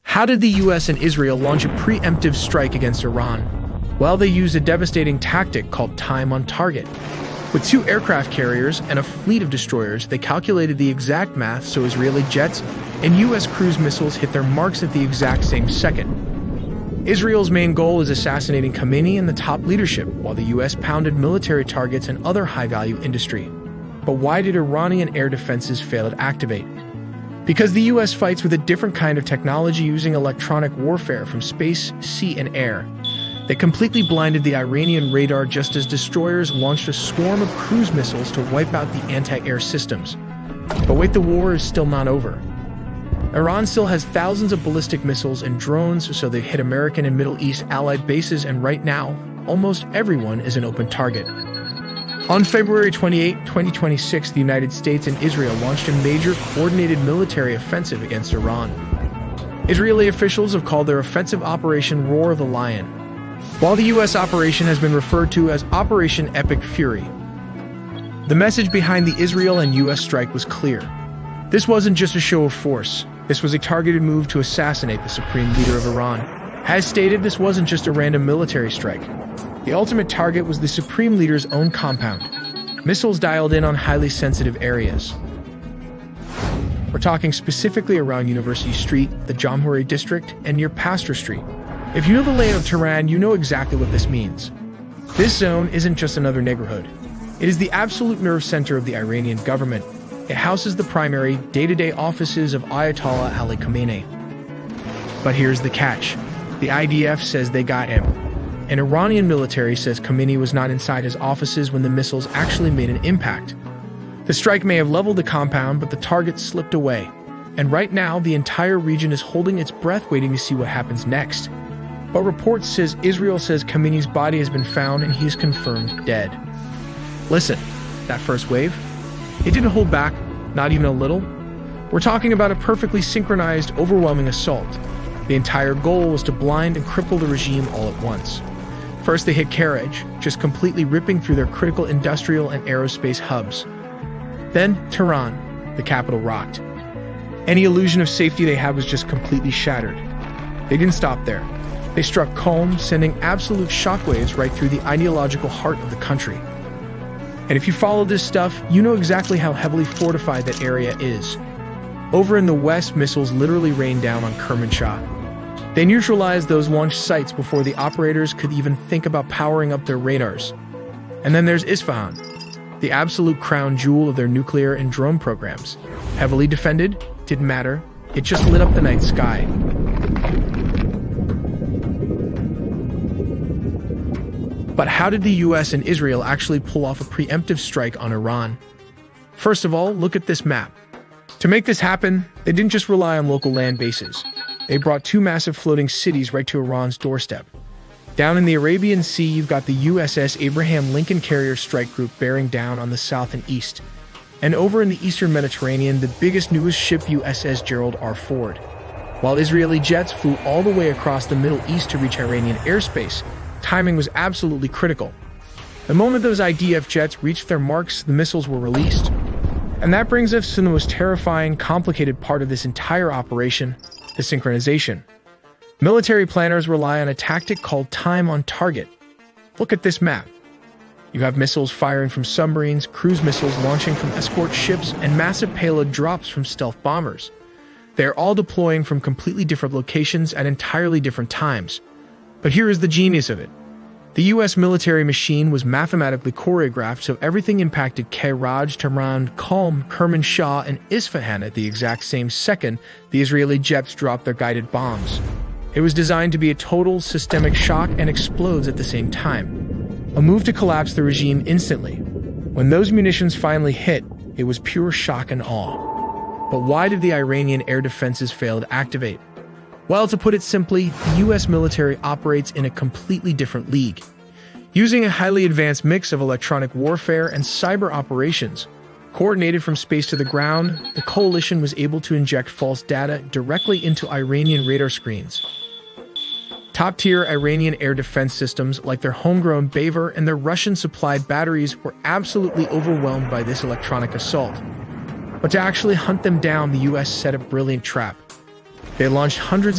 How did the US and Israel launch a preemptive strike against Iran? Well, they used a devastating tactic called time on target. With 2 aircraft carriers and a fleet of destroyers, they calculated the exact math so Israeli jets and US cruise missiles hit their marks at the exact same second. Israel's main goal is assassinating Khamenei and the top leadership, while the US pounded military targets and other high-value industry. But why did Iranian air defenses fail to activate? Because the US fights with a different kind of technology using electronic warfare from space, sea, and air. They completely blinded the Iranian radar just as destroyers launched a swarm of cruise missiles to wipe out the anti-air systems. But wait, the war is still not over. Iran still has thousands of ballistic missiles and drones, so they hit American and Middle East allied bases, and right now, almost everyone is an open target. On February 28, 2026, the United States and Israel launched a major coordinated military offensive against Iran. Israeli officials have called their offensive Operation Roar the Lion, while the US operation has been referred to as Operation Epic Fury. The message behind the Israel and US strike was clear. This wasn't just a show of force. This was a targeted move to assassinate the supreme leader of Iran. As stated, this wasn't just a random military strike. The ultimate target was the supreme leader's own compound. Missiles dialed in on highly sensitive areas. We're talking specifically around University Street, the Jamhuri district, and near Pasteur Street. If you know the layout of Tehran, you know exactly what this means. This zone isn't just another neighborhood. It is the absolute nerve center of the Iranian government. It houses the primary, day-to-day offices of Ayatollah Ali Khamenei. But here's the catch. The IDF says they got him. An Iranian military says Khomeini was not inside his offices when the missiles actually made an impact. The strike may have leveled the compound, but the target slipped away. And right now, the entire region is holding its breath waiting to see what happens next. But reports says Israel says Khomeini's body has been found and he is confirmed dead. Listen, that first wave? It didn't hold back, not even a little. We're talking about a perfectly synchronized, overwhelming assault. The entire goal was to blind and cripple the regime all at once. First, they hit Karaj, just completely ripping through their critical industrial and aerospace hubs. Then, Tehran, the capital, rocked. Any illusion of safety they had was just completely shattered. They didn't stop there. They struck Qom, sending absolute shockwaves right through the ideological heart of the country. And if you follow this stuff, you know exactly how heavily fortified that area is. Over in the west, missiles literally rained down on Kermanshah. They neutralized those launch sites before the operators could even think about powering up their radars. And then there's Isfahan, the absolute crown jewel of their nuclear and drone programs. Heavily defended, didn't matter, it just lit up the night sky. But how did the US and Israel actually pull off a preemptive strike on Iran? First of all, look at this map. To make this happen, they didn't just rely on local land bases. They brought 2 massive floating cities right to Iran's doorstep. Down in the Arabian Sea, you've got the USS Abraham Lincoln carrier strike group bearing down on the south and east. And over in the eastern Mediterranean, the biggest, newest ship, USS Gerald R forward. While Israeli jets flew all the way across the Middle East to reach Iranian airspace, timing was absolutely critical. The moment those IDF jets reached their marks, the missiles were released. And that brings us to the most terrifying, complicated part of this entire operation, the synchronization. Military planners rely on a tactic called time on target. Look at this map. You have missiles firing from submarines, cruise missiles launching from escort ships, and massive payload drops from stealth bombers. They are all deploying from completely different locations at entirely different times. But here is the genius of it. The US military machine was mathematically choreographed so everything impacted Karaj, Tehran, Qom, Kerman Shah, and Isfahan at the exact same second the Israeli jets dropped their guided bombs. It was designed to be a total systemic shock and explodes at the same time. A move to collapse the regime instantly. When those munitions finally hit, it was pure shock and awe. But why did the Iranian air defenses fail to activate? Well, to put it simply, the US military operates in a completely different league. Using a highly advanced mix of electronic warfare and cyber operations, coordinated from space to the ground, the coalition was able to inject false data directly into Iranian radar screens. Top-tier Iranian air defense systems, like their homegrown Baver and their Russian-supplied batteries, were absolutely overwhelmed by this electronic assault. But to actually hunt them down, the US set a brilliant trap. They launched hundreds of